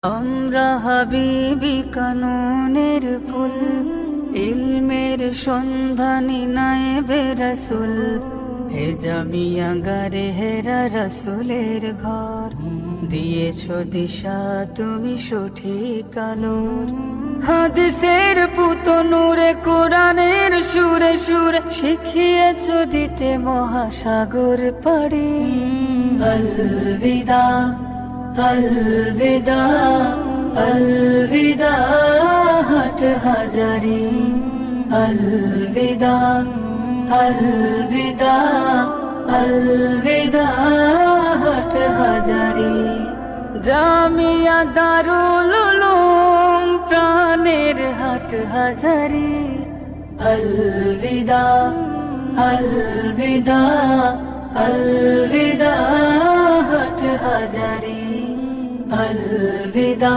আমরা হাবিবি কাননের ফুল, ইলমের সন্ধানী নায়েবে রাসূল। হে জামিয়া গারে হেরা রাসূলের ঘর, দিয়েছো দিশা তুমি সঠিক আলোর। হাদিসের পুতনুরে কোরআনের সুরে সুরে শিখিয়েছো দিতে মহাসাগর পাড়ি। আলবিদা আলবিদা আলবিদা হাট হাজারি। আলবিদা আলবিদা আলবিদা হাট হাজারি। জামিয়া দারুল উলুম প্রাণের হাট হাজারি। আলবিদা আলবিদা আলবিদা হাট হাজারি। আলবিদা